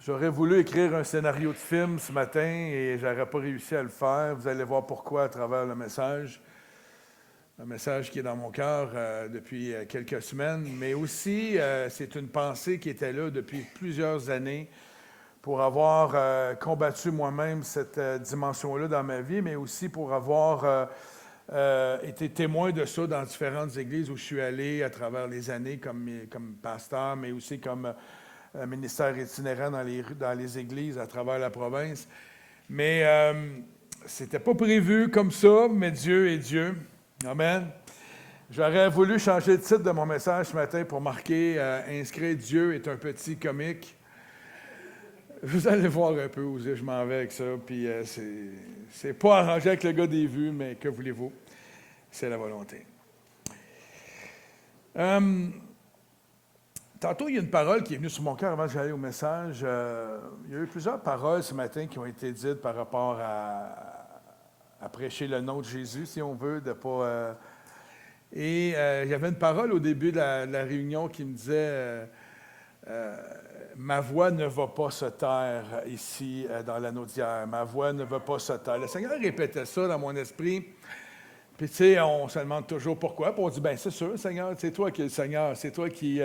J'aurais voulu écrire un scénario de film ce matin et j'aurais pas réussi à le faire. Vous allez voir pourquoi à travers le message. Un message qui est dans mon cœur depuis quelques semaines, mais aussi c'est une pensée qui était là depuis plusieurs années pour avoir combattu moi-même cette dimension-là dans ma vie, mais aussi pour avoir été témoin de ça dans différentes églises où je suis allé à travers les années comme pasteur, mais aussi comme ministère itinérant dans les églises à travers la province. Mais c'était pas prévu comme ça, mais Dieu est Dieu. Amen. J'aurais voulu changer le titre de mon message ce matin pour marquer inscrit Dieu est un petit comique. Vous allez voir un peu où je m'en vais avec ça. Puis c'est pas arrangé avec le gars des vues, mais que voulez-vous? C'est la volonté. Tantôt, il y a une parole qui est venue sur mon cœur avant que j'aille au message. Il y a eu plusieurs paroles ce matin qui ont été dites par rapport à prêcher le nom de Jésus, si on veut, de pas... il y avait une parole au début de la réunion qui me disait ma voix ne va pas se taire ici dans l'anneau d'hier. Ma voix ne va pas se taire. Le Seigneur répétait ça dans mon esprit. Puis, tu sais, on se demande toujours pourquoi. Puis on dit, bien, c'est sûr, Seigneur, c'est toi qui es le Seigneur, c'est toi qui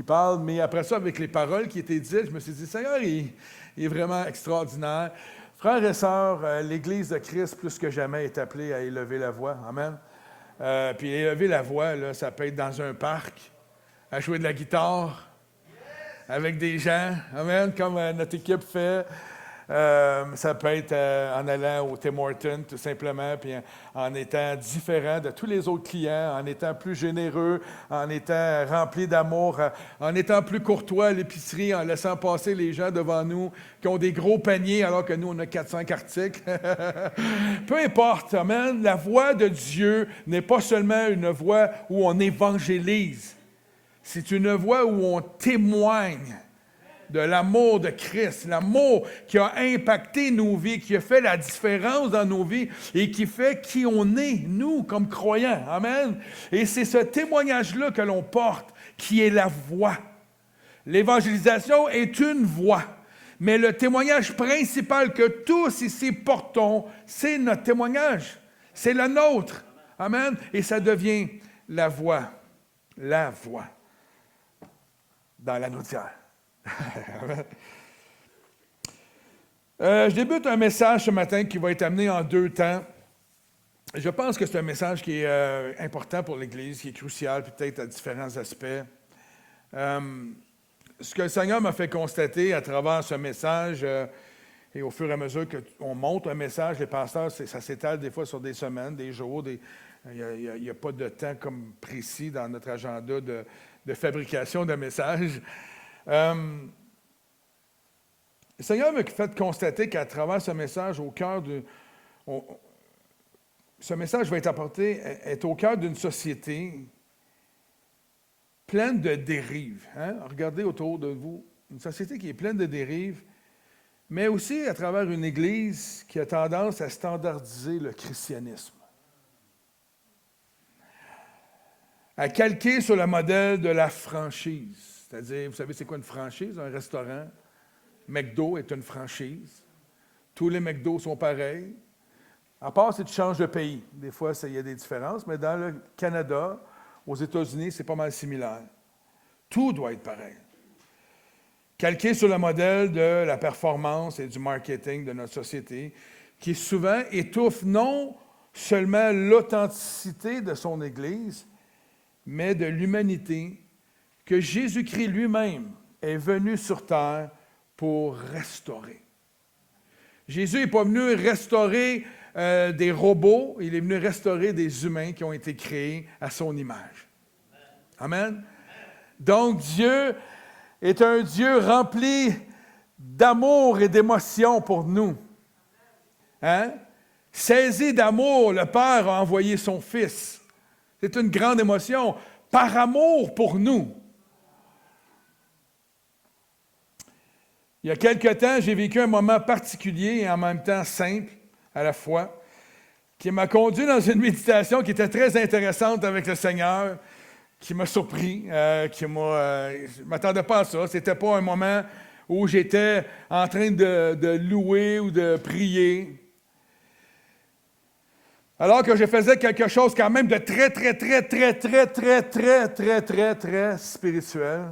parle. Mais après ça, avec les paroles qui étaient dites, je me suis dit, Seigneur, il est vraiment extraordinaire. Frères et sœurs, l'Église de Christ, plus que jamais, est appelée à élever la voix. Amen. Puis élever la voix, là, ça peut être dans un parc, à jouer de la guitare, avec des gens, amen, comme notre équipe fait. Ça peut être en allant au Tim Hortons, tout simplement, puis en étant différent de tous les autres clients, en étant plus généreux, en étant rempli d'amour, en étant plus courtois à l'épicerie, en laissant passer les gens devant nous qui ont des gros paniers alors que nous, on a 400 articles. Peu importe, amen, la voix de Dieu n'est pas seulement une voix où on évangélise. C'est une voix où on témoigne de l'amour de Christ, l'amour qui a impacté nos vies, qui a fait la différence dans nos vies et qui fait qui on est, nous, comme croyants. Amen. Et c'est ce témoignage-là que l'on porte qui est la voix. L'évangélisation est une voix, mais le témoignage principal que tous ici portons, c'est notre témoignage. C'est le nôtre. Amen. Et ça devient la voix dans l'anneau d'hier. Je débute un message ce matin qui va être amené en 2 temps. Je pense que c'est un message qui est important pour l'Église, qui est crucial, peut-être à différents aspects. Ce que le Seigneur m'a fait constater à travers ce message, et au fur et à mesure qu'on monte un message, les pasteurs, ça s'étale des fois sur des semaines, des jours, il n'y a pas de temps comme précis dans notre agenda de fabrication de messages. Le Seigneur m'a fait constater qu'à travers ce message, ce message va être apporté, est au cœur d'une société pleine de dérives. Hein? Regardez autour de vous, une société qui est pleine de dérives, mais aussi à travers une Église qui a tendance à standardiser le christianisme. À calquer sur le modèle de la franchise. C'est-à-dire, vous savez, c'est quoi une franchise? Un restaurant. McDo est une franchise. Tous les McDo sont pareils. À part si tu changes de pays. Des fois, il y a des différences, mais dans le Canada, aux États-Unis, c'est pas mal similaire. Tout doit être pareil. Calqué sur le modèle de la performance et du marketing de notre société, qui souvent étouffe non seulement l'authenticité de son Église, mais de l'humanité que Jésus-Christ lui-même est venu sur terre pour restaurer. Jésus n'est pas venu restaurer des robots, il est venu restaurer des humains qui ont été créés à son image. Amen. Donc Dieu est un Dieu rempli d'amour et d'émotion pour nous. Hein? Saisi d'amour, le Père a envoyé son Fils. C'est une grande émotion, par amour pour nous. Il y a quelque temps, j'ai vécu un moment particulier et en même temps simple à la fois, qui m'a conduit dans une méditation qui était très intéressante avec le Seigneur, qui m'a surpris, je ne m'attendais pas à ça. C'était pas un moment où j'étais en train de louer ou de prier. Alors que je faisais quelque chose quand même de très spirituel.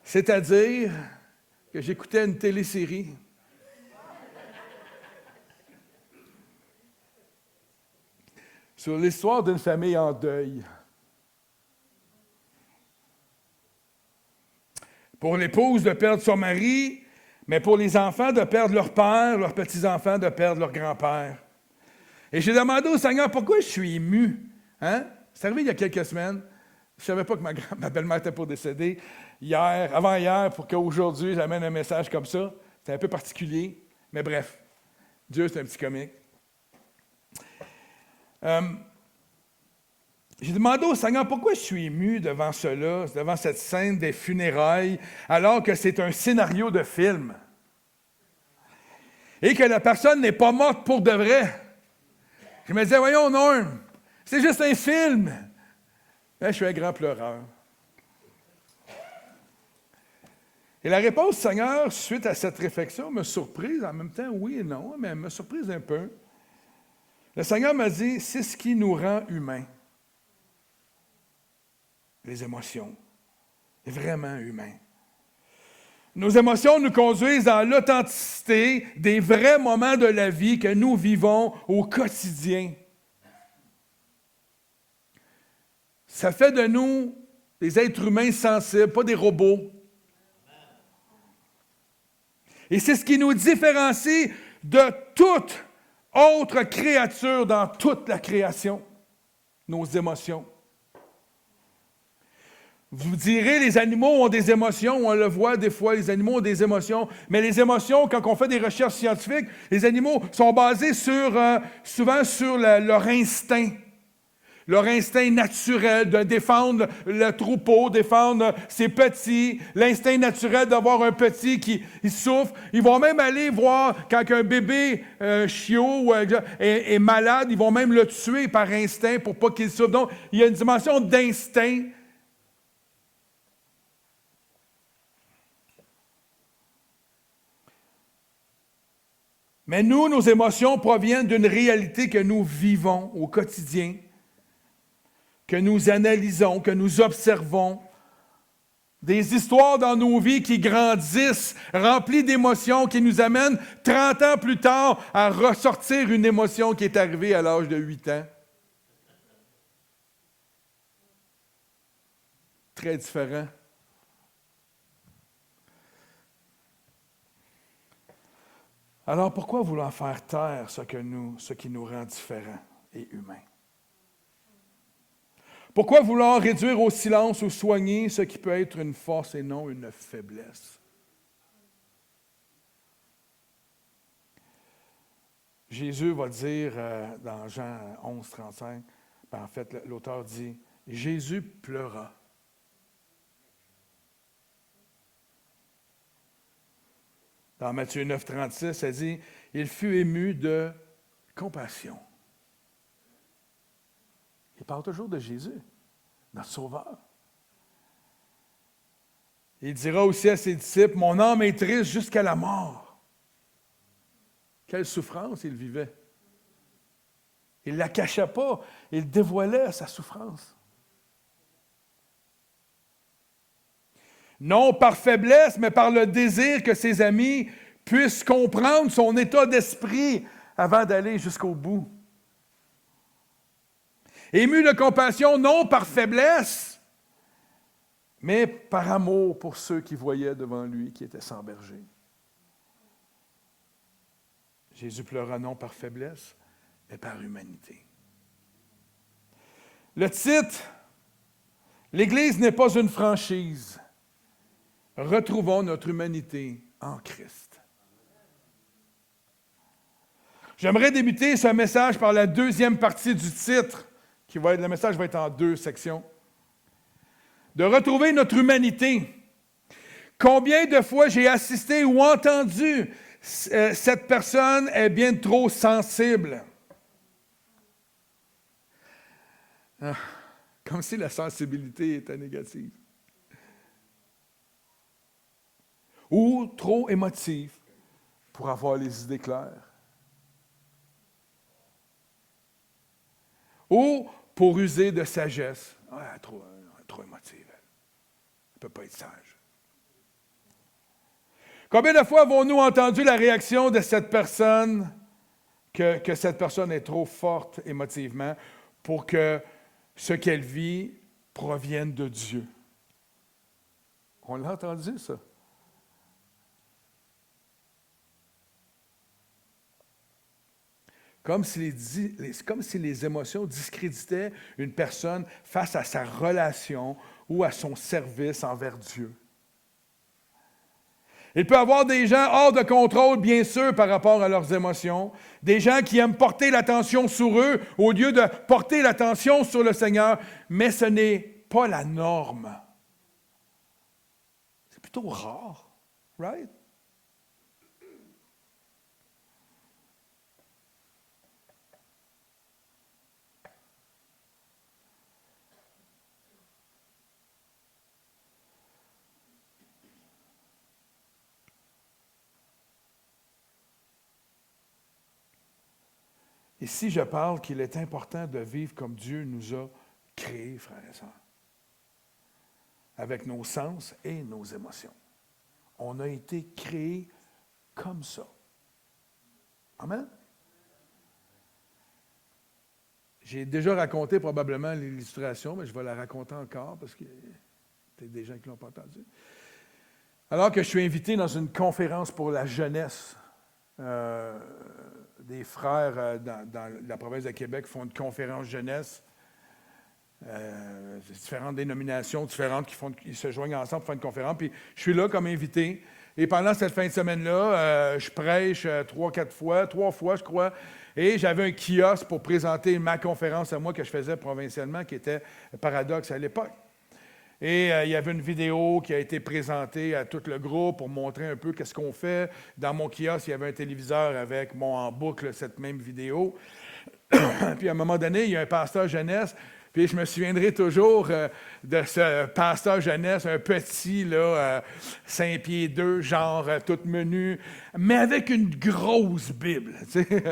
C'est-à-dire que j'écoutais une télésérie. Sur l'histoire d'une famille en deuil. Pour l'épouse de perdre son mari, mais pour les enfants de perdre leur père, leurs petits-enfants de perdre leur grand-père. Et j'ai demandé au Seigneur pourquoi je suis ému. Hein? C'est arrivé il y a quelques semaines. Je ne savais pas que ma belle-mère était pour décéder avant-hier, pour qu'aujourd'hui j'amène un message comme ça. C'est un peu particulier, mais bref, Dieu c'est un petit comique. J'ai demandé au Seigneur pourquoi je suis ému devant cela, devant cette scène des funérailles, alors que c'est un scénario de film. Et que la personne n'est pas morte pour de vrai. Je me disais, voyons, non, c'est juste un film. Là, je suis un grand pleureur. Et la réponse du Seigneur, suite à cette réflexion, m'a surprise. En même temps, oui et non, mais elle m'a surprise un peu. Le Seigneur m'a dit, c'est ce qui nous rend humains. Les émotions. C'est vraiment humain. Nos émotions nous conduisent dans l'authenticité des vrais moments de la vie que nous vivons au quotidien. Ça fait de nous des êtres humains sensibles, pas des robots. Et c'est ce qui nous différencie de toute autre créature dans toute la création, nos émotions. Vous direz, les animaux ont des émotions, on le voit des fois, les animaux ont des émotions, mais les émotions, quand on fait des recherches scientifiques, les animaux sont basés souvent sur leur instinct naturel de défendre le troupeau, défendre ses petits, l'instinct naturel d'avoir un petit qui souffre. Ils vont même aller voir quand un bébé chiot est malade, ils vont même le tuer par instinct pour pas qu'il souffre. Donc, il y a une dimension d'instinct. Mais nous, nos émotions proviennent d'une réalité que nous vivons au quotidien, que nous analysons, que nous observons. Des histoires dans nos vies qui grandissent, remplies d'émotions, qui nous amènent 30 ans plus tard à ressortir une émotion qui est arrivée à l'âge de 8 ans. Très différent. Alors, pourquoi vouloir faire taire ce qui nous rend différents et humains? Pourquoi vouloir réduire au silence ou soigner ce qui peut être une force et non une faiblesse? Jésus va dire dans Jean 11, 35, en fait, l'auteur dit, Jésus pleura. Dans Matthieu 9, 36, ça dit, il fut ému de compassion. Il parle toujours de Jésus, notre Sauveur. Il dira aussi à ses disciples, mon âme est triste jusqu'à la mort. Quelle souffrance il vivait. Il ne la cachait pas, il dévoilait sa souffrance. Non par faiblesse, mais par le désir que ses amis puissent comprendre son état d'esprit avant d'aller jusqu'au bout. Ému de compassion, non par faiblesse, mais par amour pour ceux qui voyaient devant lui, qui étaient sans berger. Jésus pleura non par faiblesse, mais par humanité. Le titre, l'Église n'est pas une franchise. Retrouvons notre humanité en Christ. J'aimerais débuter ce message par la deuxième partie du titre, le message va être en 2 sections. De retrouver notre humanité. Combien de fois j'ai assisté ou entendu cette personne est bien trop sensible. Comme si la sensibilité était négative. ou trop émotive pour avoir les idées claires. Ou pour user de sagesse. Ah, elle est trop émotive, elle. Elle ne peut pas être sage. Combien de fois avons-nous entendu la réaction de cette personne que cette personne est trop forte émotivement pour que ce qu'elle vit provienne de Dieu? On l'a entendu, ça. Comme si les émotions discréditaient une personne face à sa relation ou à son service envers Dieu. Il peut y avoir des gens hors de contrôle, bien sûr, par rapport à leurs émotions. Des gens qui aiment porter l'attention sur eux au lieu de porter l'attention sur le Seigneur. Mais ce n'est pas la norme. C'est plutôt rare, right? Ici, je parle qu'il est important de vivre comme Dieu nous a créés, frères et sœurs, avec nos sens et nos émotions. On a été créés comme ça. Amen? J'ai déjà raconté probablement l'illustration, mais je vais la raconter encore parce qu'il y a peut-être des gens qui ne l'ont pas entendu. Alors que je suis invité dans une conférence pour la jeunesse, des frères dans la province de Québec font une conférence jeunesse. Différentes dénominations différentes qui se joignent ensemble pour faire une conférence. Puis je suis là comme invité. Et pendant cette fin de semaine-là, je prêche 3 fois, je crois. Et j'avais un kiosque pour présenter ma conférence à moi que je faisais provincialement, qui était Paradoxe à l'époque. Et il y avait une vidéo qui a été présentée à tout le groupe pour montrer un peu qu'est-ce qu'on fait. Dans mon kiosque, il y avait un téléviseur avec en boucle cette même vidéo. Puis à un moment donné, il y a un pasteur jeunesse. Puis je me souviendrai toujours de ce pasteur jeunesse, un petit, 5 pieds 2, genre tout menu, mais avec une grosse Bible. Tu sais.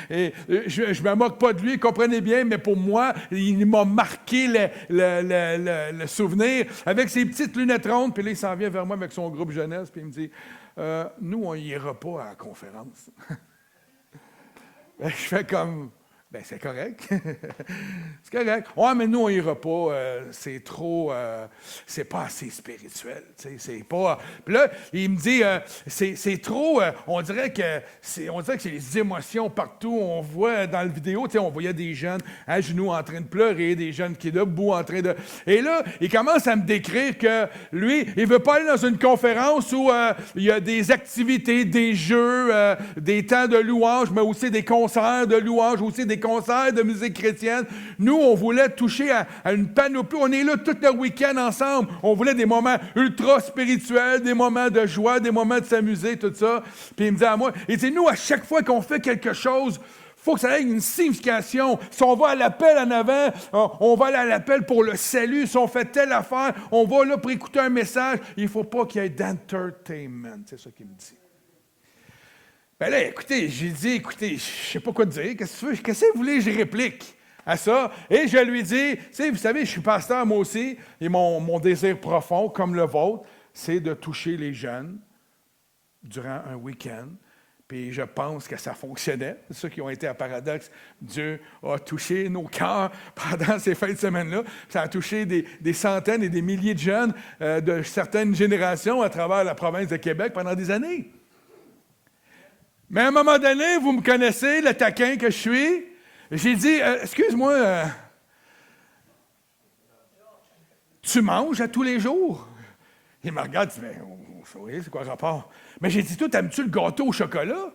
Et je ne me moque pas de lui, comprenez bien, mais pour moi, il m'a marqué le souvenir avec ses petites lunettes rondes. Puis là, il s'en vient vers moi avec son groupe jeunesse, puis il me dit nous, on n'ira pas à la conférence. Je fais comme... Ben, c'est correct. C'est correct. Ouais, mais nous, on n'ira pas. C'est trop... c'est pas assez spirituel. C'est pas... Puis là, il me dit, c'est trop... on dirait que c'est les émotions partout. On voit dans la vidéo, on voyait des jeunes à genoux en train de pleurer, des jeunes qui debout en train de... Et là, il commence à me décrire que lui, il veut pas aller dans une conférence où il y a des activités, des jeux, des temps de louange, mais aussi des concerts de louange, aussi des concerts de musique chrétienne. Nous, on voulait toucher à une panoplie. On est là tout le week-end ensemble. On voulait des moments ultra spirituels, des moments de joie, des moments de s'amuser, tout ça. Puis il me dit à moi, il dit, nous, à chaque fois qu'on fait quelque chose, il faut que ça ait une signification. Si on va à l'appel en avant, on va aller à l'appel pour le salut. Si on fait telle affaire, on va là pour écouter un message. Il ne faut pas qu'il y ait d'entertainment. C'est ça qu'il me dit. Ben là, écoutez, j'ai dit, je ne sais pas quoi te dire. Qu'est-ce que vous voulez que je réplique à ça? Et je lui dis, vous savez, je suis pasteur moi aussi, et mon désir profond, comme le vôtre, c'est de toucher les jeunes durant un week-end. Puis je pense que ça fonctionnait. Ceux qui ont été à Paradoxe, Dieu a touché nos cœurs pendant ces fins de semaine-là. Ça a touché des centaines et des milliers de jeunes de certaines générations à travers la province de Québec pendant des années. Mais à un moment donné, vous me connaissez, le taquin que je suis, j'ai dit, excuse-moi, tu manges à tous les jours? Il me regarde, il dit, oui, c'est quoi le rapport? Mais j'ai dit, toi, t'aimes-tu le gâteau au chocolat?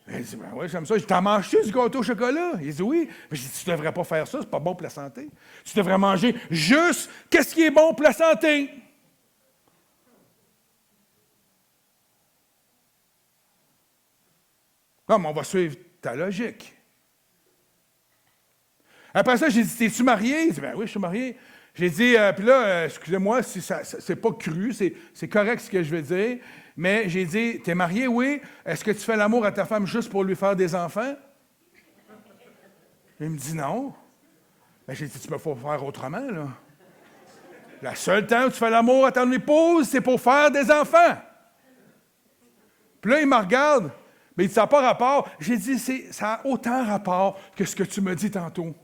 Il dit, oui, j'aime ça. T'en manges-tu du gâteau au chocolat? Il dit, oui. Mais j'ai dit, tu ne devrais pas faire ça, c'est pas bon pour la santé. Tu devrais manger juste qu'est-ce qui est bon pour la santé. Non, mais on va suivre ta logique. Après ça, j'ai dit, t'es-tu marié? Il dit, ben oui, je suis marié. J'ai dit, puis là, excusez-moi si c'est pas cru, c'est correct ce que je veux dire, mais j'ai dit, t'es marié, oui? Est-ce que tu fais l'amour à ta femme juste pour lui faire des enfants? Il me dit non. Ben, j'ai dit, tu peux pas faire autrement, là. La seule temps où tu fais l'amour à ton épouse, c'est pour faire des enfants. Puis là, il me regarde, mais il dit, ça n'a pas rapport. J'ai dit, ça a autant rapport que ce que tu me dis tantôt.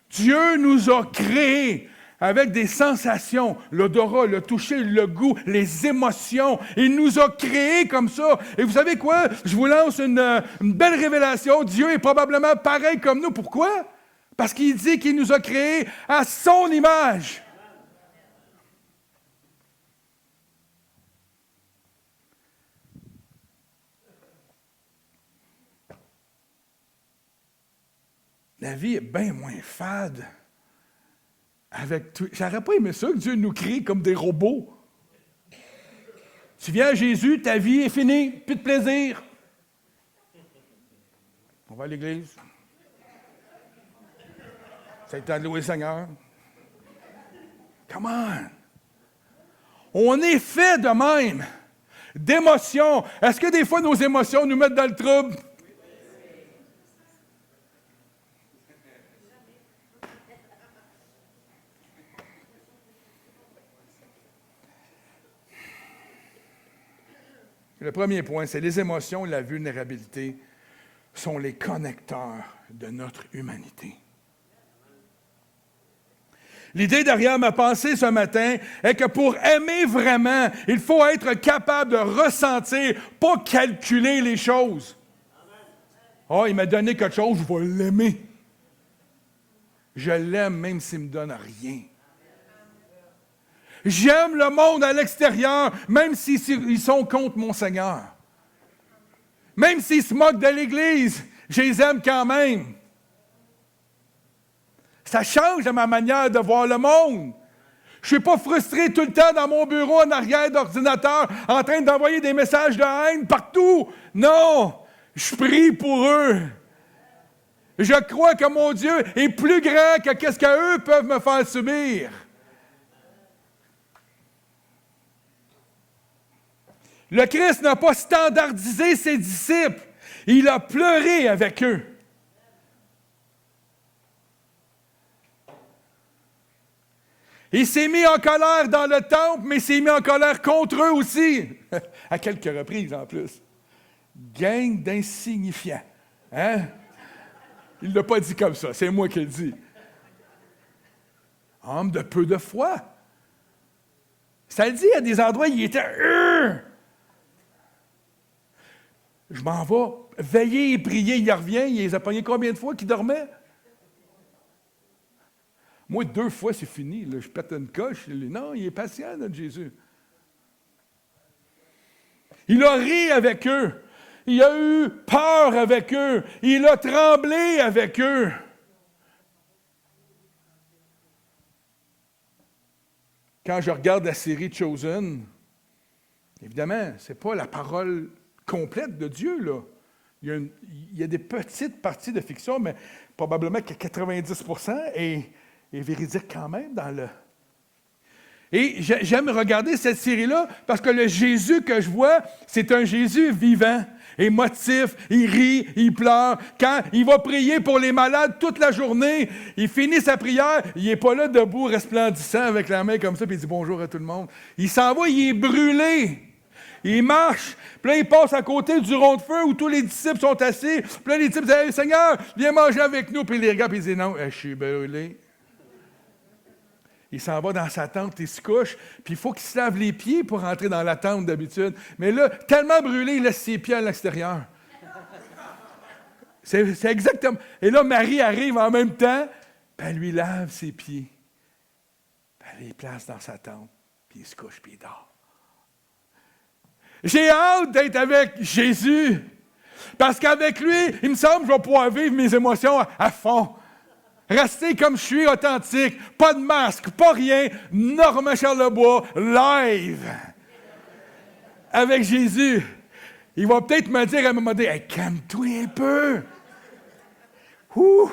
Dieu nous a créés avec des sensations, l'odorat, le toucher, le goût, les émotions. Il nous a créés comme ça. Et vous savez quoi? Je vous lance une belle révélation. Dieu est probablement pareil comme nous. Pourquoi? Parce qu'il dit qu'il nous a créés à son image. La vie est bien moins fade. Avec tout. J'aurais pas aimé ça que Dieu nous crée comme des robots. Tu viens à Jésus, ta vie est finie, plus de plaisir. On va à l'église. C'est le temps de louer le Seigneur. Come on! On est fait de même, d'émotions. Est-ce que des fois nos émotions nous mettent dans le trouble? Le premier point, c'est les émotions et la vulnérabilité sont les connecteurs de notre humanité. L'idée derrière ma pensée ce matin est que pour aimer vraiment, il faut être capable de ressentir, pas calculer les choses. Ah, il m'a donné quelque chose, je vais l'aimer. Je l'aime même s'il ne me donne rien. J'aime le monde à l'extérieur, même s'ils sont contre mon Seigneur. Même s'ils se moquent de l'Église, je les aime quand même. Ça change ma manière de voir le monde. Je ne suis pas frustré tout le temps dans mon bureau en arrière d'ordinateur en train d'envoyer des messages de haine partout. Non, je prie pour eux. Je crois que mon Dieu est plus grand que ce qu'eux peuvent me faire subir. Le Christ n'a pas standardisé ses disciples. Il a pleuré avec eux. Il s'est mis en colère dans le temple, mais il s'est mis en colère contre eux aussi. À quelques reprises en plus. Gang d'insignifiants. Hein? Il ne l'a pas dit comme ça, c'est moi qui le dis. Homme de peu de foi. Ça le dit à des endroits, il était... Je m'en vais veiller et prier, il revient, il les a pognés combien de fois qu'il dormait? Moi, 2 fois, c'est fini. Là, je pète une coche. Non, il est patient, notre Jésus. Il a ri avec eux. Il a eu peur avec eux. Il a tremblé avec eux. Quand je regarde la série Chosen, évidemment, ce n'est pas la parole complète de Dieu, là. Il y a des petites parties de fiction, mais probablement que 90% est véridique quand même dans le... Et j'aime regarder cette série-là parce que le Jésus que je vois, c'est un Jésus vivant, émotif, il rit, il pleure. Quand il va prier pour les malades toute la journée, il finit sa prière, il n'est pas là debout, resplendissant, avec la main comme ça, puis il dit bonjour à tout le monde. Il s'en va, il est brûlé. Il marche, puis là, il passe à côté du rond de feu où tous les disciples sont assis. Puis là, les disciples disent hey, « Seigneur, viens manger avec nous. » Puis il les regarde, puis il dit « Non, je suis brûlé. » Il s'en va dans sa tente, il se couche, puis il faut qu'il se lave les pieds pour rentrer dans la tente d'habitude. Mais là, tellement brûlé, il laisse ses pieds à l'extérieur. C'est exactement... Et là, Marie arrive en même temps, puis elle lui lave ses pieds. Puis elle les place dans sa tente, puis il se couche, puis il dort. J'ai hâte d'être avec Jésus. Parce qu'avec lui, il me semble que je vais pouvoir vivre mes émotions à fond. Rester comme je suis, authentique. Pas de masque, pas rien. Normand Charlebois, live. Avec Jésus. Il va peut-être me dire à un moment donné, hey, calme-toi un peu. Ouh.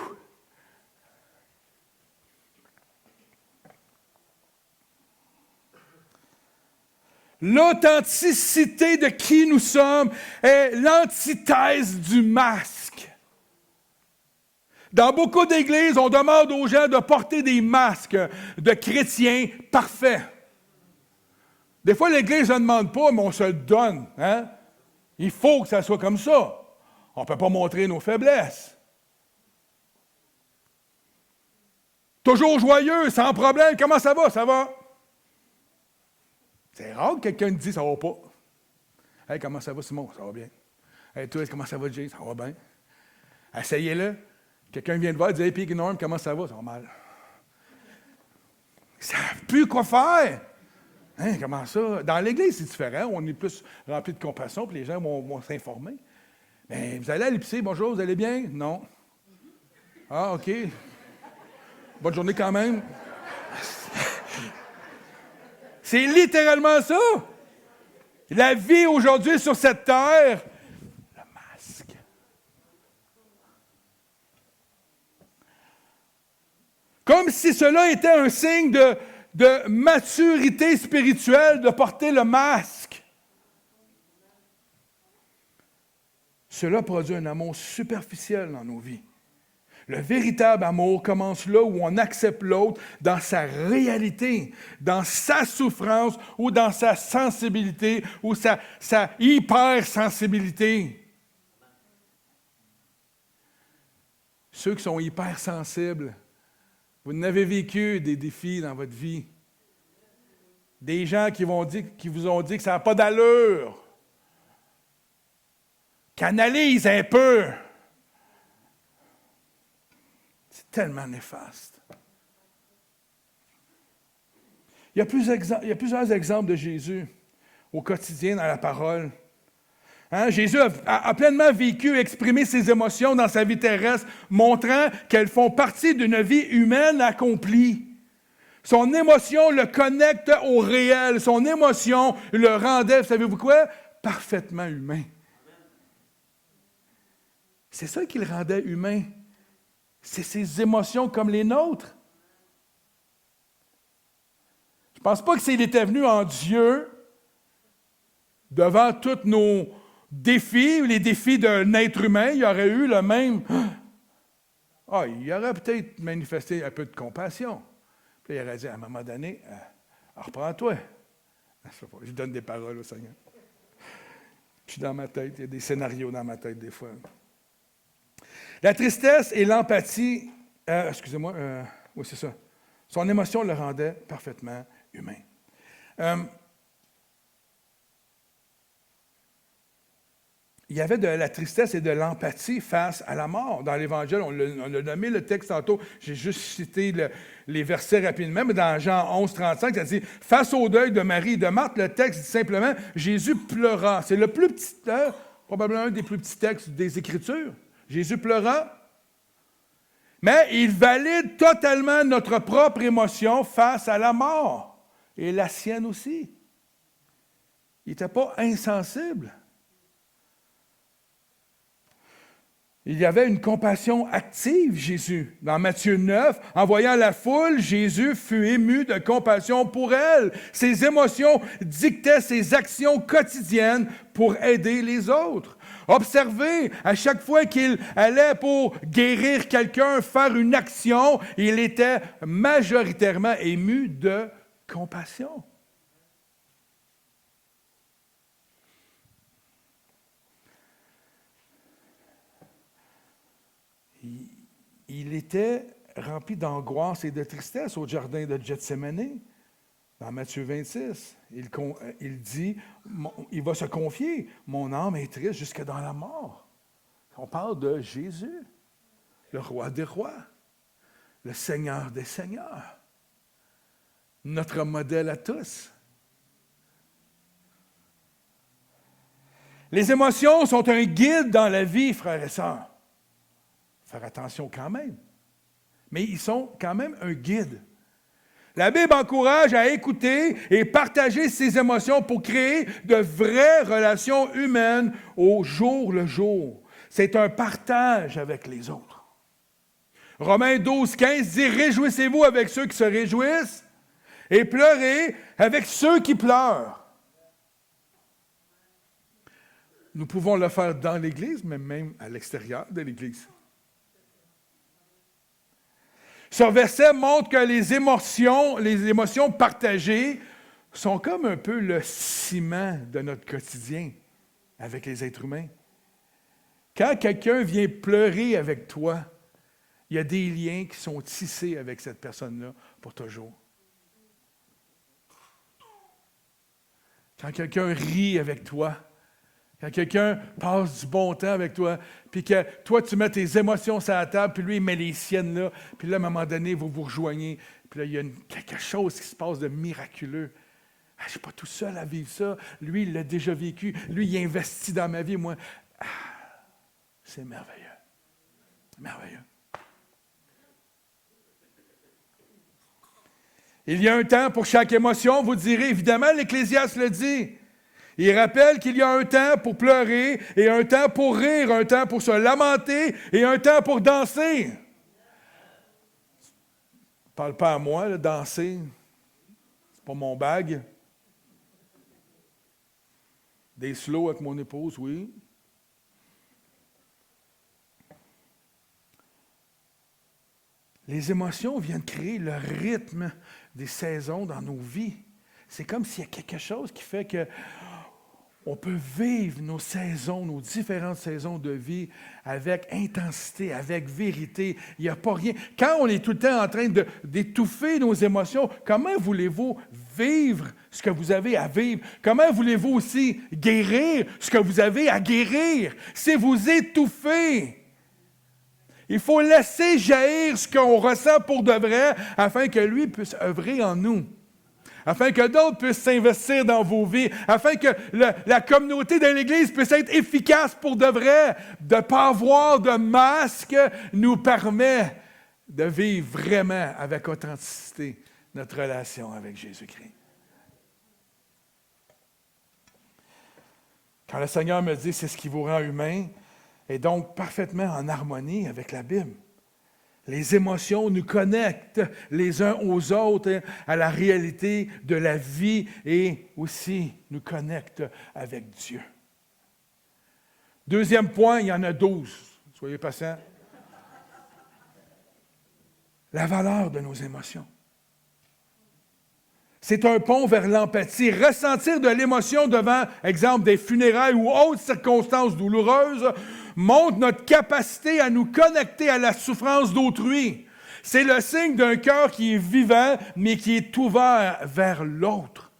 L'authenticité de qui nous sommes est l'antithèse du masque. Dans beaucoup d'églises, on demande aux gens de porter des masques de chrétiens parfaits. Des fois, l'Église ne demande pas, mais on se le donne. Hein? Il faut que ça soit comme ça. On ne peut pas montrer nos faiblesses. Toujours joyeux, sans problème. Comment ça va? Ça va. C'est rare que quelqu'un te dise « ça va pas ». « Hey, comment ça va, Simon? Ça va bien. Hey, toi, comment ça va, Jay? Ça va bien. Essayez-le. Quelqu'un vient te voir et dit « Hey, Pig Norm, comment ça va? Ça va mal. » Ils ne savent plus quoi faire. Hein, comment ça? Dans l'Église, c'est différent. On est plus rempli de compassion, puis les gens vont s'informer. Mais vous allez à l'épicerie, bonjour, vous allez bien? Non. Ah, OK. Bonne journée quand même. C'est littéralement ça. La vie aujourd'hui sur cette terre, le masque. Comme si cela était un signe de maturité spirituelle de porter le masque. Cela produit un amour superficiel dans nos vies. Le véritable amour commence là où on accepte l'autre dans sa réalité, dans sa souffrance ou dans sa sensibilité ou sa hypersensibilité. Ceux qui sont hypersensibles, vous n'avez vécu des défis dans votre vie. Des gens qui vous ont dit que ça n'a pas d'allure. Qu'analyse un peu. C'est tellement néfaste. Il y a plusieurs exemples de Jésus au quotidien dans la parole. Hein? Jésus a pleinement vécu et exprimé ses émotions dans sa vie terrestre, montrant qu'elles font partie d'une vie humaine accomplie. Son émotion le connecte au réel. Son émotion le rendait, savez-vous quoi? Parfaitement humain. C'est ça qui le rendait humain. C'est ses émotions comme les nôtres. Je ne pense pas que s'il était venu en Dieu, devant tous nos défis, les défis d'un être humain, il y aurait eu le même... il aurait peut-être manifesté un peu de compassion. Puis il aurait dit, à un moment donné, reprends-toi. Je donne des paroles au Seigneur. Je suis dans ma tête, il y a des scénarios dans ma tête des fois. La tristesse et l'empathie, oui c'est ça, son émotion le rendait parfaitement humain. Il y avait de la tristesse et de l'empathie face à la mort. Dans l'Évangile, on l'a nommé le texte tantôt, j'ai juste cité les versets rapidement, mais dans Jean 11, 35, ça dit « Face au deuil de Marie et de Marthe », le texte dit simplement « Jésus pleura ». C'est le plus petit, probablement un des plus petits textes des Écritures. Jésus pleura, mais il valide totalement notre propre émotion face à la mort, et la sienne aussi. Il n'était pas insensible. Il y avait une compassion active, Jésus. Dans Matthieu 9, en voyant la foule, Jésus fut ému de compassion pour elle. Ses émotions dictaient ses actions quotidiennes pour aider les autres. Observez, à chaque fois qu'il allait pour guérir quelqu'un, faire une action, il était majoritairement ému de compassion. Il était rempli d'angoisse et de tristesse au jardin de Gethsémani. Dans Matthieu 26, il dit, il va se confier, « Mon âme est triste jusque dans la mort ». On parle de Jésus, le roi des rois, le Seigneur des seigneurs, notre modèle à tous. Les émotions sont un guide dans la vie, frères et sœurs. Faire attention quand même. Mais ils sont quand même un guide. La Bible encourage à écouter et partager ses émotions pour créer de vraies relations humaines au jour le jour. C'est un partage avec les autres. Romains 12, 15 dit « Réjouissez-vous avec ceux qui se réjouissent et pleurez avec ceux qui pleurent. » Nous pouvons le faire dans l'Église, mais même à l'extérieur de l'Église. Ce verset montre que les émotions partagées sont comme un peu le ciment de notre quotidien avec les êtres humains. Quand quelqu'un vient pleurer avec toi, il y a des liens qui sont tissés avec cette personne-là pour toujours. Quand quelqu'un rit avec toi, quand quelqu'un passe du bon temps avec toi, puis que toi, tu mets tes émotions sur la table, puis lui, il met les siennes là, puis là, à un moment donné, vous vous rejoignez, puis là, il y a quelque chose qui se passe de miraculeux. Ah, je ne suis pas tout seul à vivre ça. Lui, il l'a déjà vécu. Lui, il investit dans ma vie. Moi, c'est merveilleux. Merveilleux. Il y a un temps pour chaque émotion, vous direz, évidemment, l'Ecclésiaste le dit. Il rappelle qu'il y a un temps pour pleurer, et un temps pour rire, un temps pour se lamenter, et un temps pour danser. Ne parle pas à moi, là, danser. C'est pas mon bag. Des slows avec mon épouse, oui. Les émotions viennent créer le rythme des saisons dans nos vies. C'est comme s'il y a quelque chose qui fait que on peut vivre nos saisons, nos différentes saisons de vie avec intensité, avec vérité. Il n'y a pas rien. Quand on est tout le temps en train d'étouffer nos émotions, comment voulez-vous vivre ce que vous avez à vivre? Comment voulez-vous aussi guérir ce que vous avez à guérir? Si vous étouffez, il faut laisser jaillir ce qu'on ressent pour de vrai afin que lui puisse œuvrer en nous. Afin que d'autres puissent s'investir dans vos vies, afin que la communauté de l'Église puisse être efficace pour de vrai. De ne pas avoir de masque nous permet de vivre vraiment avec authenticité notre relation avec Jésus-Christ. Quand le Seigneur me dit « c'est ce qui vous rend humain », est donc parfaitement en harmonie avec la Bible. Les émotions nous connectent les uns aux autres à la réalité de la vie et aussi nous connectent avec Dieu. Deuxième point, il y en a 12. Soyez patients. La valeur de nos émotions. C'est un pont vers l'empathie. Ressentir de l'émotion devant, exemple, des funérailles ou autres circonstances douloureuses montre notre capacité à nous connecter à la souffrance d'autrui. C'est le signe d'un cœur qui est vivant, mais qui est ouvert vers l'autre.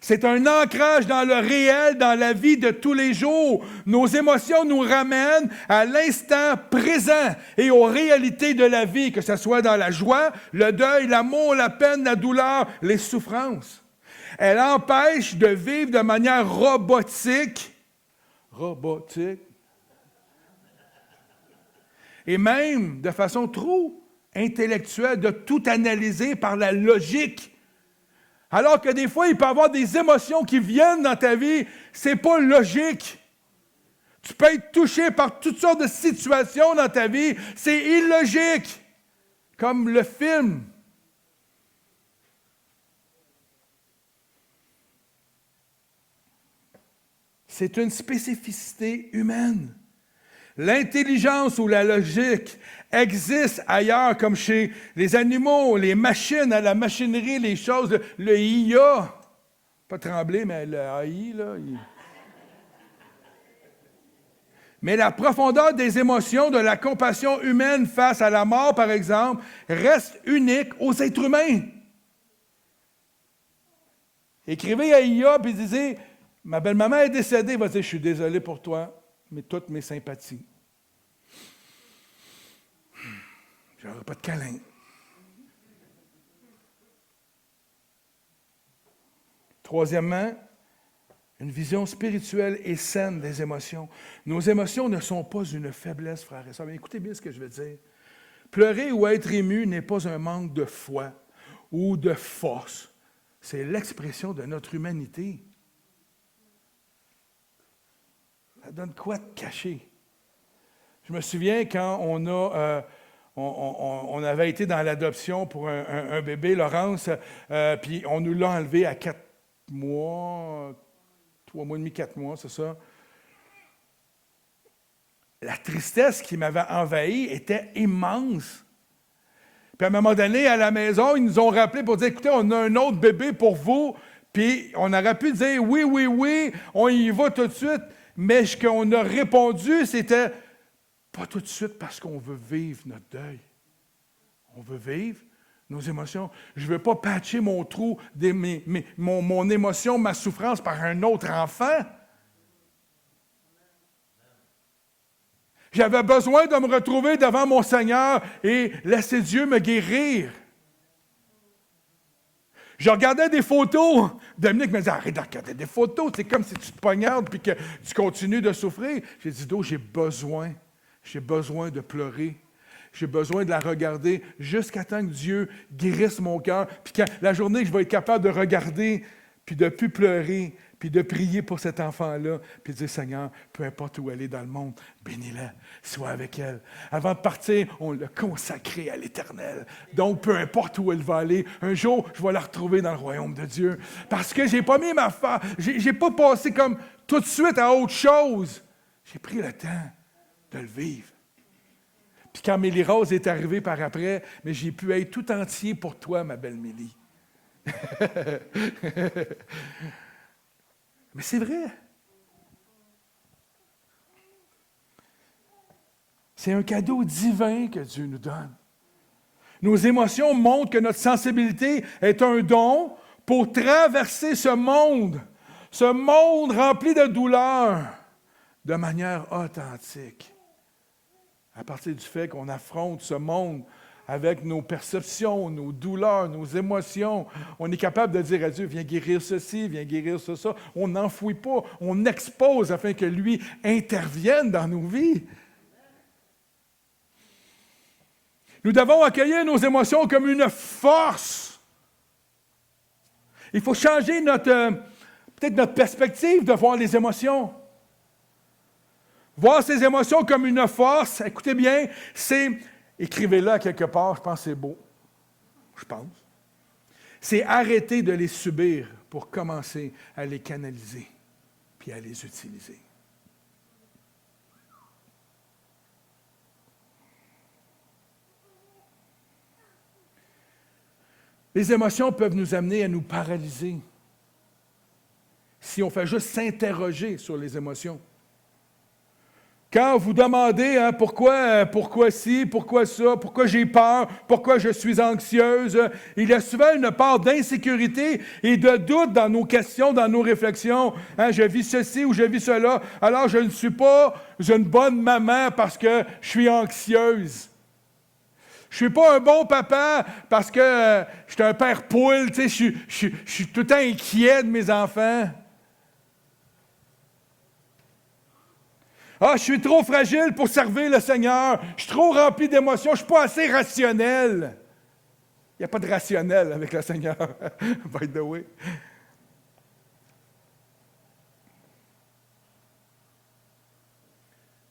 C'est un ancrage dans le réel, dans la vie de tous les jours. Nos émotions nous ramènent à l'instant présent et aux réalités de la vie, que ce soit dans la joie, le deuil, l'amour, la peine, la douleur, les souffrances. Elle empêche de vivre de manière robotique, et même de façon trop intellectuelle, de tout analyser par la logique. Alors que des fois, il peut y avoir des émotions qui viennent dans ta vie, c'est pas logique. Tu peux être touché par toutes sortes de situations dans ta vie, c'est illogique. Comme le film. C'est une spécificité humaine. L'intelligence ou la logique existe ailleurs, comme chez les animaux, les machines, à la machinerie, les choses, le IA. Pas trembler, mais le AI, là. Mais la profondeur des émotions, de la compassion humaine face à la mort, par exemple, reste unique aux êtres humains. Écrivez à IA et disez, ma belle-maman est décédée, va dire, je suis désolé pour toi, mais toutes mes sympathies. Je n'aurai pas de câlin. Troisièmement, une vision spirituelle et saine des émotions. Nos émotions ne sont pas une faiblesse, frères et sœurs. Mais écoutez bien ce que je veux dire. Pleurer ou être ému n'est pas un manque de foi ou de force. C'est l'expression de notre humanité. Ça donne quoi de caché? Je me souviens quand on avait été dans l'adoption pour un bébé, Laurence, puis on nous l'a enlevé à 4 mois, 3 mois et demi, 4 mois, c'est ça. La tristesse qui m'avait envahi était immense. Puis à un moment donné, à la maison, ils nous ont rappelé pour dire, écoutez, on a un autre bébé pour vous. Puis on aurait pu dire, oui, oui, oui, on y va tout de suite. Mais ce qu'on a répondu, c'était, pas tout de suite parce qu'on veut vivre notre deuil. On veut vivre nos émotions. Je ne veux pas patcher mon trou, mon émotion, ma souffrance par un autre enfant. J'avais besoin de me retrouver devant mon Seigneur et laisser Dieu me guérir. Je regardais des photos. Dominique me disait, arrête de regarder des photos. C'est comme si tu te poignardes et que tu continues de souffrir. J'ai dit, j'ai besoin de pleurer. J'ai besoin de la regarder jusqu'à temps que Dieu guérisse mon cœur. Puis quand la journée que je vais être capable de regarder, puis de ne plus pleurer, puis de prier pour cet enfant-là, puis de dire, Seigneur, peu importe où elle est dans le monde, bénis-la, sois avec elle. Avant de partir, on l'a consacrée à l'Éternel. Donc, peu importe où elle va aller, un jour, je vais la retrouver dans le royaume de Dieu. Parce que je n'ai pas mis ma foi, j'ai pas passé comme tout de suite à autre chose. J'ai pris le temps de le vivre. Puis quand Mélie Rose est arrivée par après, mais j'ai pu être tout entier pour toi, ma belle Mélie. Mais c'est vrai. C'est un cadeau divin que Dieu nous donne. Nos émotions montrent que notre sensibilité est un don pour traverser ce monde rempli de douleur, de manière authentique. À partir du fait qu'on affronte ce monde avec nos perceptions, nos douleurs, nos émotions, on est capable de dire à Dieu, viens guérir ceci, viens guérir ça. On n'enfouit pas, on expose afin que lui intervienne dans nos vies. Nous devons accueillir nos émotions comme une force. Il faut changer peut-être notre perspective de voir les émotions. Voir ces émotions comme une force, écoutez bien, écrivez-le quelque part, je pense que c'est beau. Je pense. C'est arrêter de les subir pour commencer à les canaliser puis à les utiliser. Les émotions peuvent nous amener à nous paralyser si on fait juste s'interroger sur les émotions. Quand vous demandez pourquoi ci, pourquoi ça, pourquoi j'ai peur, pourquoi je suis anxieuse, il y a souvent une part d'insécurité et de doute dans nos questions, dans nos réflexions. Je vis ceci ou je vis cela, alors je ne suis pas une bonne maman parce que je suis anxieuse. Je ne suis pas un bon papa parce que je suis un père poule, je suis tout le temps inquiet de mes enfants. Je suis trop fragile pour servir le Seigneur. Je suis trop rempli d'émotions. Je ne suis pas assez rationnel. Il n'y a pas de rationnel avec le Seigneur, by the way.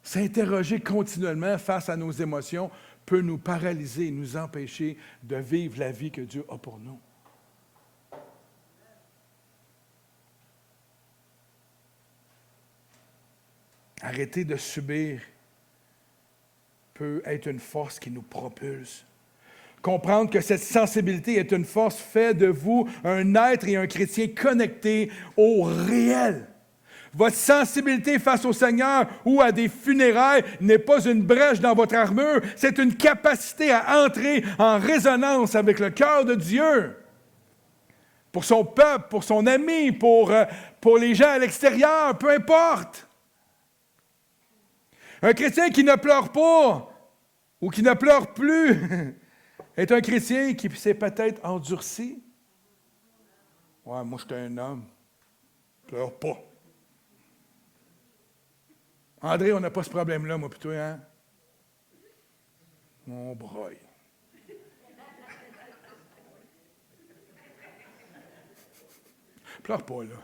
S'interroger continuellement face à nos émotions peut nous paralyser et nous empêcher de vivre la vie que Dieu a pour nous. Arrêter de subir peut être une force qui nous propulse. Comprendre que cette sensibilité est une force fait de vous un être et un chrétien connecté au réel. Votre sensibilité face au Seigneur ou à des funérailles n'est pas une brèche dans votre armure, c'est une capacité à entrer en résonance avec le cœur de Dieu. Pour son peuple, pour son ami, pour les gens à l'extérieur, peu importe. Un chrétien qui ne pleure pas ou qui ne pleure plus est un chrétien qui s'est peut-être endurci. Ouais, moi, j'étais un homme. Je pleure pas. André, on n'a pas ce problème-là, moi, plutôt, hein? On broye. Pleure pas, là.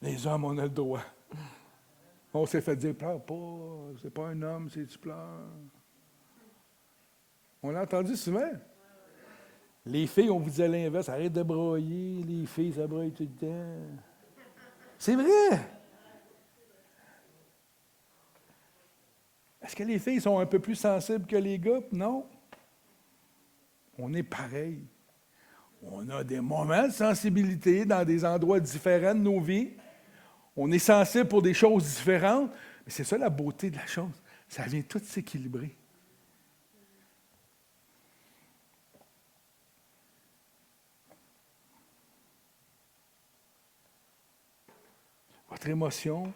Les hommes, on a le droit. On s'est fait dire, pleure pas, c'est pas un homme si tu pleures. On l'a entendu souvent. Les filles, on vous dit à l'inverse, arrête de broyer, les filles, ça broye tout le temps. C'est vrai! Est-ce que les filles sont un peu plus sensibles que les gars? Non. On est pareil. On a des moments de sensibilité dans des endroits différents de nos vies. On est sensible pour des choses différentes. Mais c'est ça la beauté de la chose. Ça vient tout s'équilibrer. Votre émotion,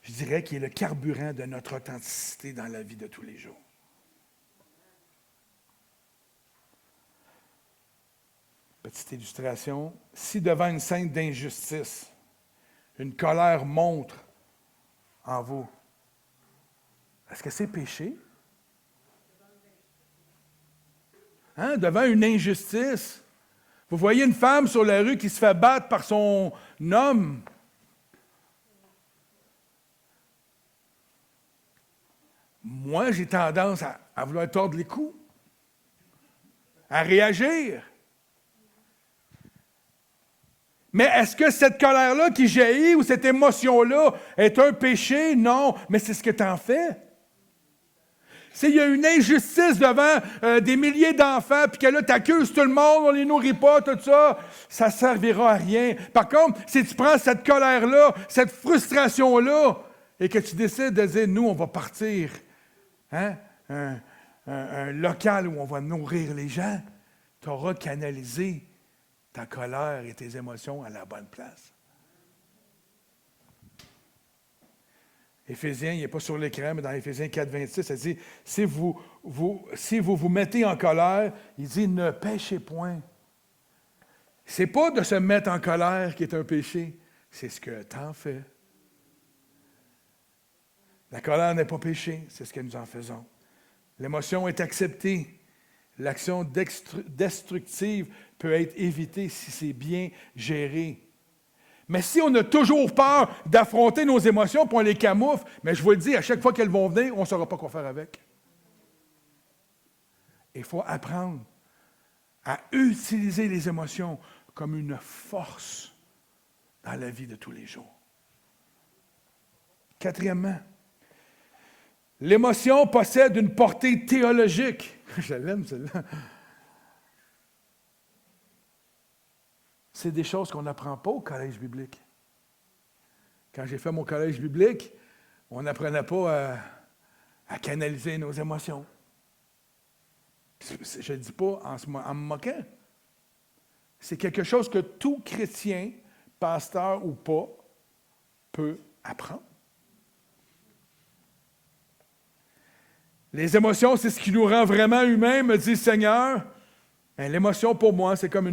je dirais, qui est le carburant de notre authenticité dans la vie de tous les jours. Petite illustration. Si devant une scène d'injustice, une colère monte en vous, est-ce que c'est péché? Hein? Devant une injustice. Vous voyez une femme sur la rue qui se fait battre par son homme. Moi, j'ai tendance à vouloir tordre les coups, à réagir. Mais est-ce que cette colère-là qui jaillit ou cette émotion-là est un péché? Non, mais c'est ce que tu en fais. S'il y a une injustice devant des milliers d'enfants, puis que là, tu accuses tout le monde, on ne les nourrit pas, tout ça, ça ne servira à rien. Par contre, si tu prends cette colère-là, cette frustration-là, et que tu décides de dire, nous, on va partir, hein, un local où on va nourrir les gens, tu auras canalisé ta colère et tes émotions à la bonne place. Éphésiens, il n'est pas sur l'écran, mais dans Éphésiens 4, 26, ça dit, si vous vous mettez en colère, il dit, ne péchez point. Ce n'est pas de se mettre en colère qui est un péché, c'est ce que tu en fais. La colère n'est pas péché, c'est ce que nous en faisons. L'émotion est acceptée. L'action destructive peut être évitée si c'est bien géré. Mais si on a toujours peur d'affronter nos émotions, puis on les camoufle, mais je vous le dis, à chaque fois qu'elles vont venir, on ne saura pas quoi faire avec. Il faut apprendre à utiliser les émotions comme une force dans la vie de tous les jours. Quatrièmement, l'émotion possède une portée théologique. Je l'aime, celle-là. C'est des choses qu'on n'apprend pas au collège biblique. Quand j'ai fait mon collège biblique, on n'apprenait pas à canaliser nos émotions. Je ne dis pas en me moquant. C'est quelque chose que tout chrétien, pasteur ou pas, peut apprendre. Les émotions, c'est ce qui nous rend vraiment humains, me dit le Seigneur. Ben, l'émotion, pour moi, c'est comme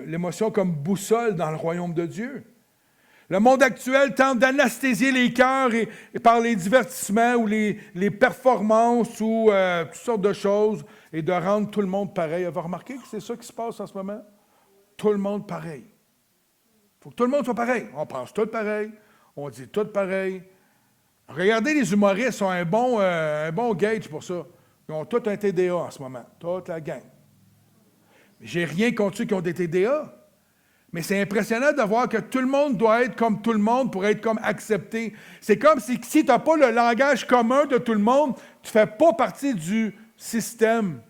l'émotion comme boussole dans le royaume de Dieu. Le monde actuel tente d'anesthésier les cœurs et par les divertissements ou les performances ou toutes sortes de choses et de rendre tout le monde pareil. Vous remarquez que c'est ça qui se passe en ce moment? Tout le monde pareil. Il faut que tout le monde soit pareil. On pense tout pareil, on dit tout pareil. Regardez, les humoristes sont un bon gauge pour ça. Ils ont tous un TDA en ce moment, toute la gang. J'ai rien contre ceux qui ont des TDA, mais c'est impressionnant de voir que tout le monde doit être comme tout le monde pour être comme accepté. C'est comme si tu n'as pas le langage commun de tout le monde, tu ne fais pas partie du système.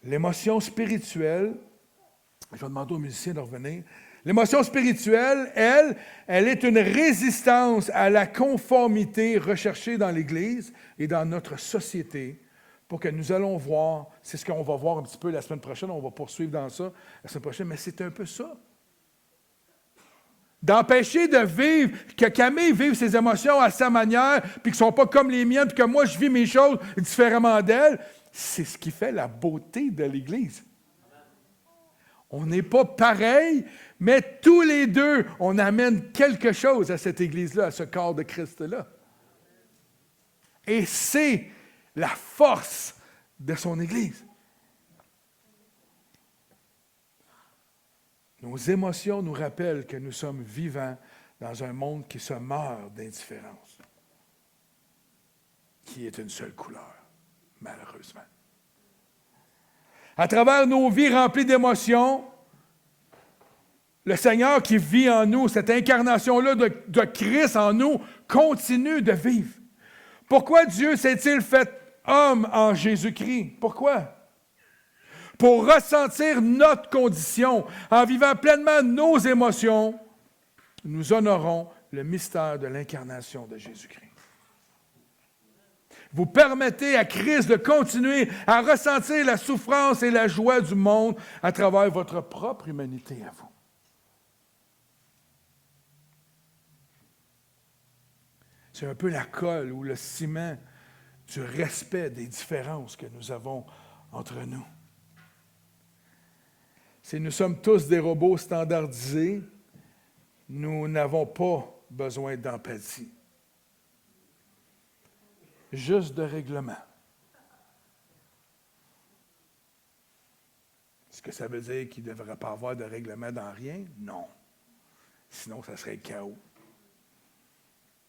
L'émotion spirituelle, je vais demander aux musiciens de revenir. L'émotion spirituelle, elle est une résistance à la conformité recherchée dans l'Église et dans notre société pour que nous allons voir, c'est ce qu'on va voir un petit peu la semaine prochaine, on va poursuivre dans ça la semaine prochaine, mais c'est un peu ça. D'empêcher de vivre, que Camille vive ses émotions à sa manière, puis qu'ils ne sont pas comme les miennes, puis que moi je vis mes choses différemment d'elle, c'est ce qui fait la beauté de l'Église. On n'est pas pareil, mais tous les deux, on amène quelque chose à cette Église-là, à ce corps de Christ-là. Et c'est la force de son Église. Nos émotions nous rappellent que nous sommes vivants dans un monde qui se meurt d'indifférence, qui est une seule couleur, malheureusement. À travers nos vies remplies d'émotions, le Seigneur qui vit en nous, cette incarnation-là de Christ en nous, continue de vivre. Pourquoi Dieu s'est-il fait homme en Jésus-Christ? Pourquoi? Pour ressentir notre condition, en vivant pleinement nos émotions, nous honorons le mystère de l'incarnation de Jésus-Christ. Vous permettez à Christ de continuer à ressentir la souffrance et la joie du monde à travers votre propre humanité à vous. C'est un peu la colle ou le ciment du respect des différences que nous avons entre nous. Si nous sommes tous des robots standardisés, nous n'avons pas besoin d'empathie. Juste de règlement. Est-ce que ça veut dire qu'il ne devrait pas avoir de règlement dans rien? Non. Sinon, ça serait le chaos.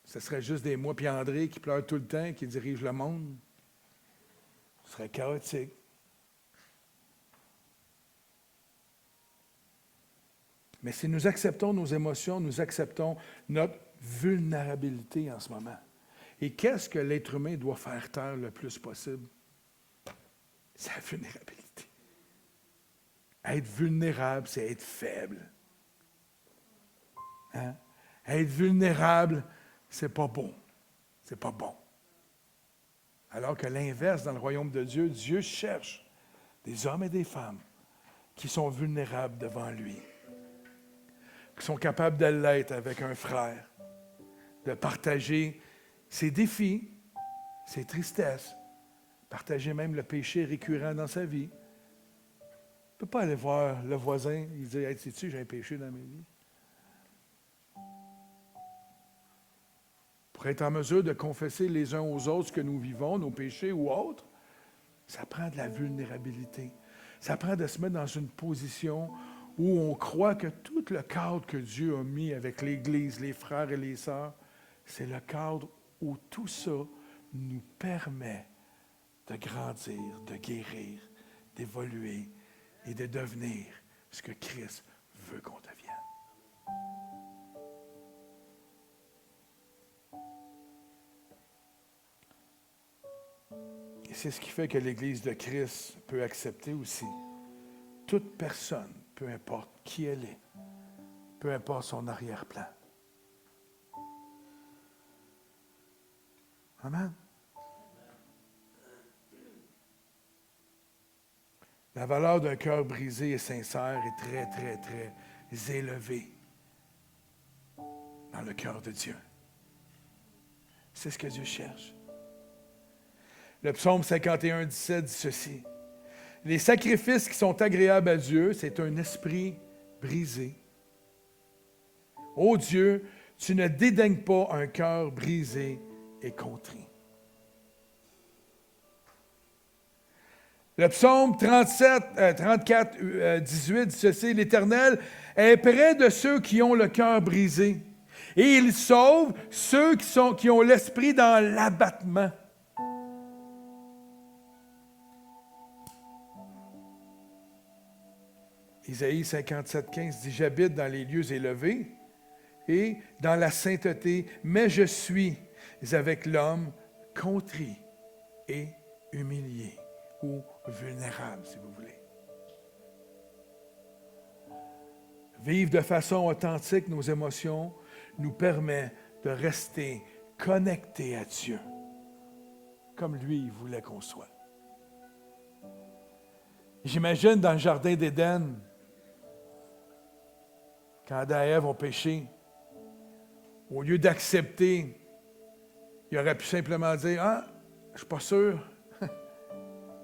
Ce serait juste des moi puis André qui pleurent tout le temps, qui dirigent le monde. Ce serait chaotique. Mais si nous acceptons nos émotions, nous acceptons notre vulnérabilité en ce moment. Et qu'est-ce que l'être humain doit faire taire le plus possible? Sa vulnérabilité. Être vulnérable, c'est être faible. Hein? Être vulnérable, c'est pas bon. C'est pas bon. Alors que l'inverse, dans le royaume de Dieu, Dieu cherche des hommes et des femmes qui sont vulnérables devant lui, qui sont capables de l'être avec un frère, de partager ses défis, ses tristesses, partager même le péché récurrent dans sa vie. On ne peut pas aller voir le voisin et dire « Hey, sais-tu, j'ai un péché dans ma vie. » Pour être en mesure de confesser les uns aux autres ce que nous vivons, nos péchés ou autres, ça prend de la vulnérabilité. Ça prend de se mettre dans une position où on croit que tout le cadre que Dieu a mis avec l'Église, les frères et les sœurs, c'est le cadre où tout ça nous permet de grandir, de guérir, d'évoluer et de devenir ce que Christ veut qu'on devienne. Et c'est ce qui fait que l'Église de Christ peut accepter aussi toute personne, peu importe qui elle est, peu importe son arrière-plan. Amen. La valeur d'un cœur brisé et sincère est très, très, très élevée dans le cœur de Dieu. C'est ce que Dieu cherche. Le psaume 51, 17 dit ceci. Les sacrifices qui sont agréables à Dieu, c'est un esprit brisé. Ô Dieu, tu ne dédaignes pas un cœur brisé et contrit. Le psaume 34, 18 dit ceci. L'Éternel est près de ceux qui ont le cœur brisé et il sauve ceux qui ont l'esprit dans l'abattement. Isaïe 57, 15 dit « J'habite dans les lieux élevés et dans la sainteté, mais je suis avec l'homme contrit et humilié ou vulnérable, si vous voulez. » Vivre de façon authentique nos émotions nous permet de rester connectés à Dieu, comme lui, il voulait qu'on soit. J'imagine dans le jardin d'Éden, quand Adam et Ève ont péché, au lieu d'accepter, il aurait pu simplement dire « Ah, je ne suis pas sûr.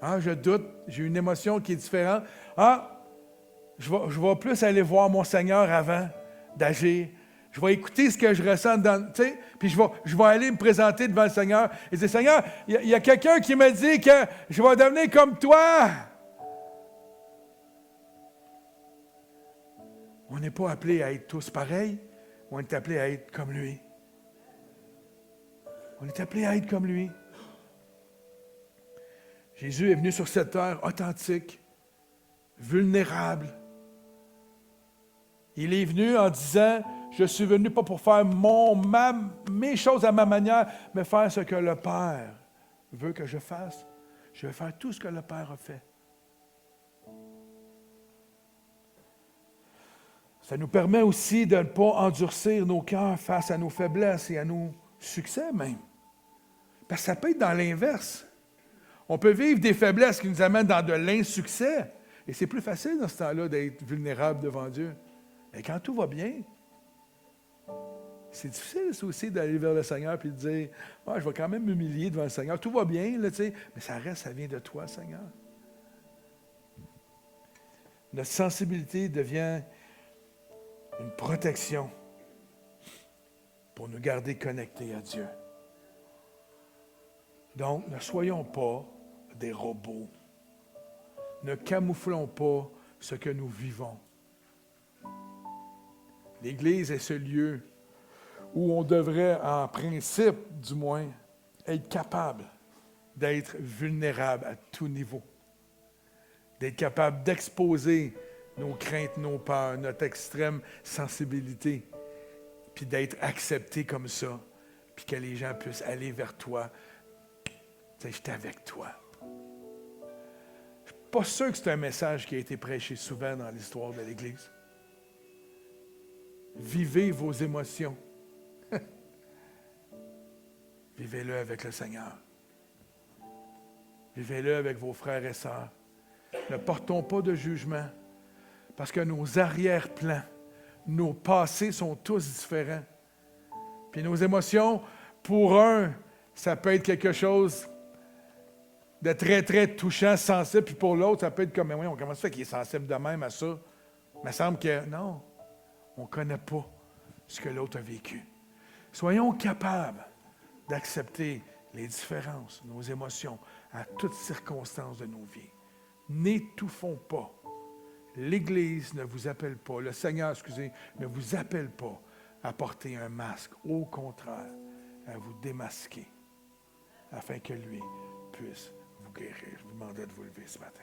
Ah, je doute. J'ai une émotion qui est différente. Ah, je vais plus aller voir mon Seigneur avant d'agir. Je vais écouter ce que je ressens puis je vais aller me présenter devant le Seigneur et dire « Seigneur, il y a quelqu'un qui me dit que je vais devenir comme toi. » On n'est pas appelés à être tous pareils, On est appelé à être comme lui. On est appelé à être comme lui. Jésus est venu sur cette terre authentique, vulnérable. Il est venu en disant, je suis venu pas pour faire mes choses à ma manière, mais faire ce que le Père veut que je fasse. Je vais faire tout ce que le Père a fait. Ça nous permet aussi de ne pas endurcir nos cœurs face à nos faiblesses et à nos succès même. Parce que ça peut être dans l'inverse. On peut vivre des faiblesses qui nous amènent dans de l'insuccès. Et c'est plus facile dans ce temps-là d'être vulnérable devant Dieu. Mais quand tout va bien, c'est difficile aussi d'aller vers le Seigneur et de dire « je vais quand même m'humilier devant le Seigneur. Tout va bien, là, mais ça reste, ça vient de toi, Seigneur. » Notre sensibilité devient une protection pour nous garder connectés à Dieu. Donc, ne soyons pas des robots. Ne camouflons pas ce que nous vivons. L'Église est ce lieu où on devrait, en principe du moins, être capable d'être vulnérable à tout niveau, d'être capable d'exposer nos craintes, nos peurs, notre extrême sensibilité, puis d'être accepté comme ça, puis que les gens puissent aller vers toi. Tu sais, j'étais avec toi. Je ne suis pas sûr que c'est un message qui a été prêché souvent dans l'histoire de l'Église. Vivez vos émotions. Vivez-le avec le Seigneur. Vivez-le avec vos frères et sœurs. Ne portons pas de jugement, parce que nos arrière-plans, nos passés sont tous différents. Puis nos émotions, pour un, ça peut être quelque chose de très, très touchant, sensible, puis pour l'autre, ça peut être comme, oui, comment ça fait qu'il est sensible de même à ça? Il me semble que, non, on ne connaît pas ce que l'autre a vécu. Soyons capables d'accepter les différences, nos émotions, à toutes circonstances de nos vies. N'étouffons pas. L'Église ne vous appelle pas, le Seigneur, ne vous appelle pas à porter un masque. Au contraire, à vous démasquer, afin que lui puisse vous guérir. Je vous demande de vous lever ce matin.